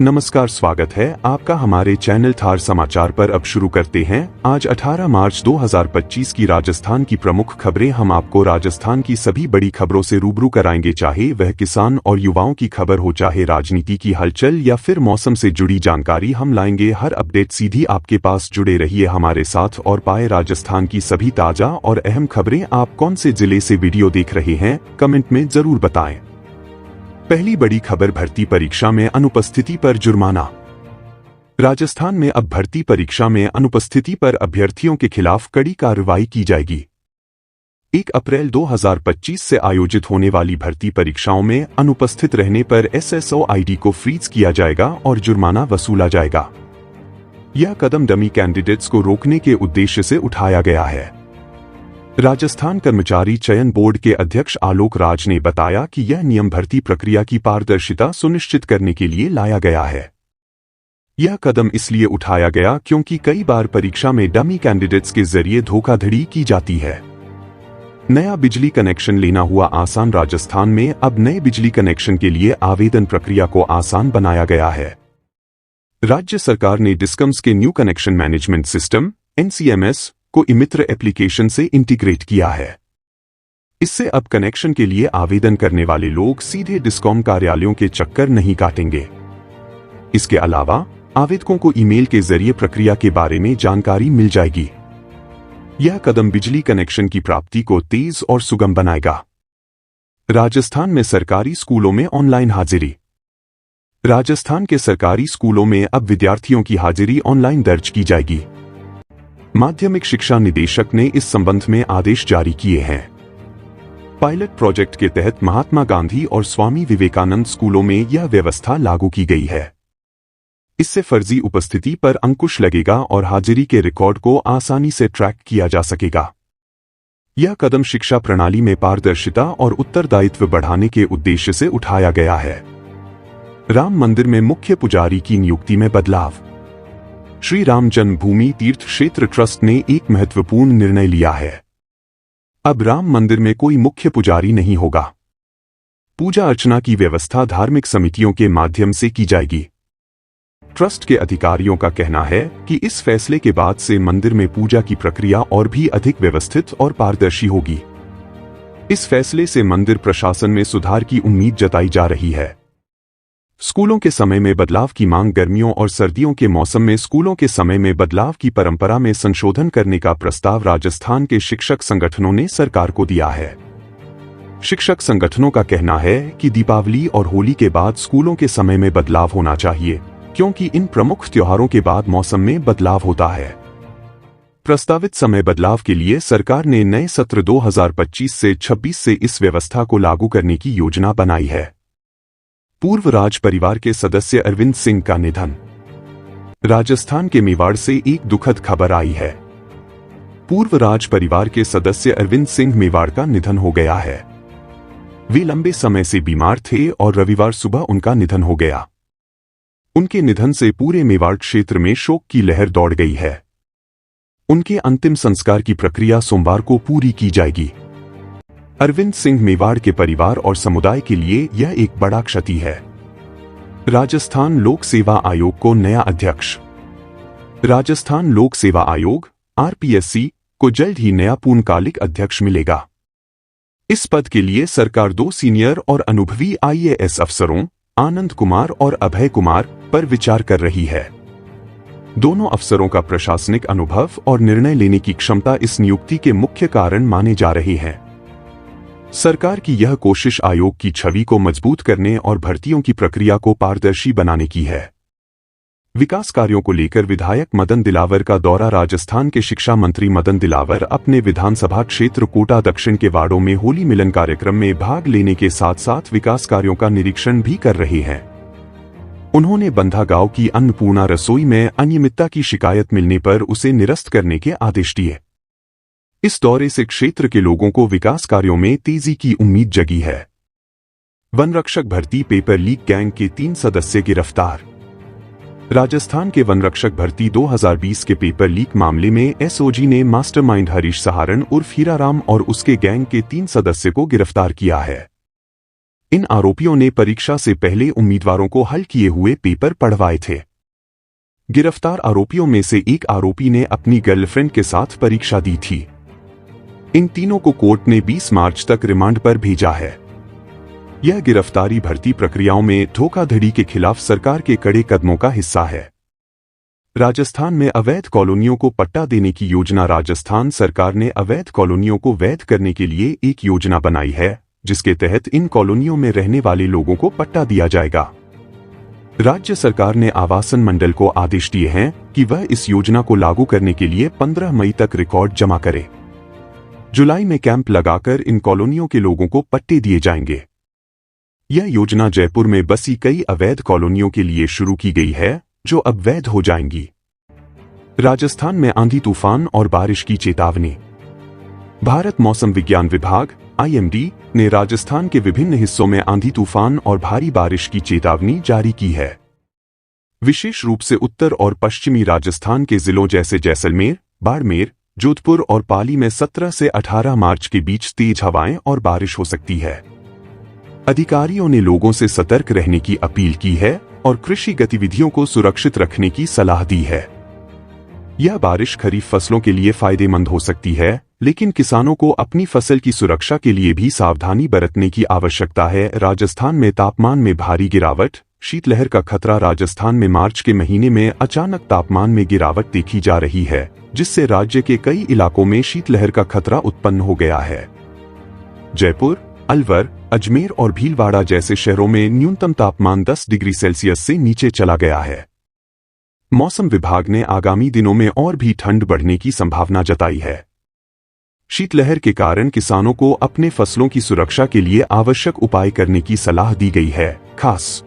नमस्कार, स्वागत है आपका हमारे चैनल थार समाचार पर। अब शुरू करते हैं। आज 18 मार्च 2025 की राजस्थान की प्रमुख खबरें। हम आपको राजस्थान की सभी बड़ी खबरों से रूबरू कराएंगे, चाहे वह किसान और युवाओं की खबर हो, चाहे राजनीति की हलचल या फिर मौसम से जुड़ी जानकारी। हम लाएंगे हर अपडेट सीधी आपके पास। जुड़े रहिए हमारे साथ और पाए राजस्थान की सभी ताजा और अहम खबरें। आप कौन से जिले से वीडियो देख रहे हैं, कमेंट में जरूर बताएं। पहली बड़ी खबर, भर्ती परीक्षा में अनुपस्थिति पर जुर्माना। राजस्थान में अब भर्ती परीक्षा में अनुपस्थिति पर अभ्यर्थियों के खिलाफ कड़ी कार्रवाई की जाएगी। 1 अप्रैल 2025 से आयोजित होने वाली भर्ती परीक्षाओं में अनुपस्थित रहने पर SSO ID को फ्रीज किया जाएगा और जुर्माना वसूला जाएगा। यह कदम डमी कैंडिडेट्स को रोकने के उद्देश्य से उठाया गया है। राजस्थान कर्मचारी चयन बोर्ड के अध्यक्ष आलोक राज ने बताया कि यह नियम भर्ती प्रक्रिया की पारदर्शिता सुनिश्चित करने के लिए लाया गया है। यह कदम इसलिए उठाया गया क्योंकि कई बार परीक्षा में डमी कैंडिडेट्स के जरिए धोखाधड़ी की जाती है। नया बिजली कनेक्शन लेना हुआ आसान। राजस्थान में अब नए बिजली कनेक्शन के लिए आवेदन प्रक्रिया को आसान बनाया गया है। राज्य सरकार ने डिस्कम्स के new connection management system NCMS को ई-मित्र एप्लीकेशन से इंटीग्रेट किया है। इससे अब कनेक्शन के लिए आवेदन करने वाले लोग सीधे डिस्कॉम कार्यालयों के चक्कर नहीं काटेंगे। इसके अलावा आवेदकों को ईमेल के जरिए प्रक्रिया के बारे में जानकारी मिल जाएगी। यह कदम बिजली कनेक्शन की प्राप्ति को तेज और सुगम बनाएगा। राजस्थान में सरकारी स्कूलों में ऑनलाइन हाजिरी। राजस्थान के सरकारी स्कूलों में अब विद्यार्थियों की हाजिरी ऑनलाइन दर्ज की जाएगी। माध्यमिक शिक्षा निदेशक ने इस संबंध में आदेश जारी किए हैं। पायलट प्रोजेक्ट के तहत महात्मा गांधी और स्वामी विवेकानंद स्कूलों में यह व्यवस्था लागू की गई है। इससे फर्जी उपस्थिति पर अंकुश लगेगा और हाजिरी के रिकॉर्ड को आसानी से ट्रैक किया जा सकेगा। यह कदम शिक्षा प्रणाली में पारदर्शिता और उत्तरदायित्व बढ़ाने के उद्देश्य से उठाया गया है। राम मंदिर में मुख्य पुजारी की नियुक्ति में बदलाव। श्री राम जन्मभूमि तीर्थ क्षेत्र ट्रस्ट ने एक महत्वपूर्ण निर्णय लिया है। अब राम मंदिर में कोई मुख्य पुजारी नहीं होगा। पूजा अर्चना की व्यवस्था धार्मिक समितियों के माध्यम से की जाएगी। ट्रस्ट के अधिकारियों का कहना है कि इस फैसले के बाद से मंदिर में पूजा की प्रक्रिया और भी अधिक व्यवस्थित और पारदर्शी होगी। इस फैसले से मंदिर प्रशासन में सुधार की उम्मीद जताई जा रही है। स्कूलों के समय में बदलाव की मांग। गर्मियों और सर्दियों के मौसम में स्कूलों के समय में बदलाव की परंपरा में संशोधन करने का प्रस्ताव राजस्थान के शिक्षक संगठनों ने सरकार को दिया है। शिक्षक संगठनों का कहना है कि दीपावली और होली के बाद स्कूलों के समय में बदलाव होना चाहिए, क्योंकि इन प्रमुख त्योहारों के बाद मौसम में बदलाव होता है। प्रस्तावित समय बदलाव के लिए सरकार ने नए सत्र 2025 से 26 से इस व्यवस्था को लागू करने की योजना बनाई है। पूर्व राज परिवार के सदस्य अरविंद सिंह का निधन। राजस्थान के मेवाड़ से एक दुखद खबर आई है। पूर्व राज परिवार के सदस्य अरविंद सिंह मेवाड़ का निधन हो गया है। वे लंबे समय से बीमार थे और रविवार सुबह उनका निधन हो गया। उनके निधन से पूरे मेवाड़ क्षेत्र में शोक की लहर दौड़ गई है। उनके अंतिम संस्कार की प्रक्रिया सोमवार को पूरी की जाएगी। अरविंद सिंह मेवाड़ के परिवार और समुदाय के लिए यह एक बड़ा क्षति है। राजस्थान लोक सेवा आयोग को नया अध्यक्ष। राजस्थान लोक सेवा आयोग RPSC को जल्द ही नया पूर्णकालिक अध्यक्ष मिलेगा। इस पद के लिए सरकार 2 सीनियर और अनुभवी IAS अफसरों आनंद कुमार और अभय कुमार पर विचार कर रही है। दोनों अफसरों का प्रशासनिक अनुभव और निर्णय लेने की क्षमता इस नियुक्ति के मुख्य कारण माने जा रहे हैं। सरकार की यह कोशिश आयोग की छवि को मजबूत करने और भर्तियों की प्रक्रिया को पारदर्शी बनाने की है। विकास कार्यों को लेकर विधायक मदन दिलावर का दौरा। राजस्थान के शिक्षा मंत्री मदन दिलावर अपने विधानसभा क्षेत्र कोटा दक्षिण के वार्डों में होली मिलन कार्यक्रम में भाग लेने के साथ साथ विकास कार्यों का निरीक्षण भी कर रहे हैं। उन्होंने बंधा गांव की अन्नपूर्णा रसोई में अनियमितता की शिकायत मिलने पर उसे निरस्त करने के आदेश दिए। इस दौरे से क्षेत्र के लोगों को विकास कार्यों में तेजी की उम्मीद जगी है। वनरक्षक भर्ती पेपर लीक गैंग के 3 सदस्य गिरफ्तार। राजस्थान के वनरक्षक भर्ती 2020 के पेपर लीक मामले में SOG ने मास्टरमाइंड हरीश सहारण उर्फ हीराराम और उसके गैंग के 3 सदस्य को गिरफ्तार किया है। इन आरोपियों ने परीक्षा से पहले उम्मीदवारों को हल किए हुए पेपर पढ़वाए थे। गिरफ्तार आरोपियों में से एक आरोपी ने अपनी गर्लफ्रेंड के साथ परीक्षा दी थी। इन तीनों को कोर्ट ने 20 मार्च तक रिमांड पर भेजा है। यह गिरफ्तारी भर्ती प्रक्रियाओं में धोखाधड़ी के खिलाफ सरकार के कड़े कदमों का हिस्सा है। राजस्थान में अवैध कॉलोनियों को पट्टा देने की योजना। राजस्थान सरकार ने अवैध कॉलोनियों को वैध करने के लिए एक योजना बनाई है, जिसके तहत इन कॉलोनियों में रहने वाले लोगों को पट्टा दिया जाएगा। राज्य सरकार ने आवासन मंडल को आदेश दिए हैं कि वह इस योजना को लागू करने के लिए 15 मई तक रिकॉर्ड जमा करे। जुलाई में कैंप लगाकर इन कॉलोनियों के लोगों को पट्टे दिए जाएंगे। यह योजना जयपुर में बसी कई अवैध कॉलोनियों के लिए शुरू की गई है, जो अब वैध हो जाएंगी। राजस्थान में आंधी तूफान और बारिश की चेतावनी। भारत मौसम विज्ञान विभाग (IMD) ने राजस्थान के विभिन्न हिस्सों में आंधी तूफान और भारी बारिश की चेतावनी जारी की है। विशेष रूप से उत्तर और पश्चिमी राजस्थान के जिलों जैसे जैसलमेर, बाड़मेर, जोधपुर और पाली में 17 से 18 मार्च के बीच तेज हवाएं और बारिश हो सकती है। अधिकारियों ने लोगों से सतर्क रहने की अपील की है और कृषि गतिविधियों को सुरक्षित रखने की सलाह दी है। यह बारिश खरीफ फसलों के लिए फायदेमंद हो सकती है, लेकिन किसानों को अपनी फसल की सुरक्षा के लिए भी सावधानी बरतने की आवश्यकता है। राजस्थान में तापमान में भारी गिरावट, शीतलहर का खतरा। राजस्थान में मार्च के महीने में अचानक तापमान में गिरावट देखी जा रही है, जिससे राज्य के कई इलाकों में शीतलहर का खतरा उत्पन्न हो गया है। जयपुर, अलवर, अजमेर और भीलवाड़ा जैसे शहरों में न्यूनतम तापमान 10 डिग्री सेल्सियस से नीचे चला गया है। मौसम विभाग ने आगामी दिनों में और भी ठंड बढ़ने की संभावना जताई है। शीतलहर के कारण किसानों को अपने फसलों की सुरक्षा के लिए आवश्यक उपाय करने की सलाह दी गई है। खास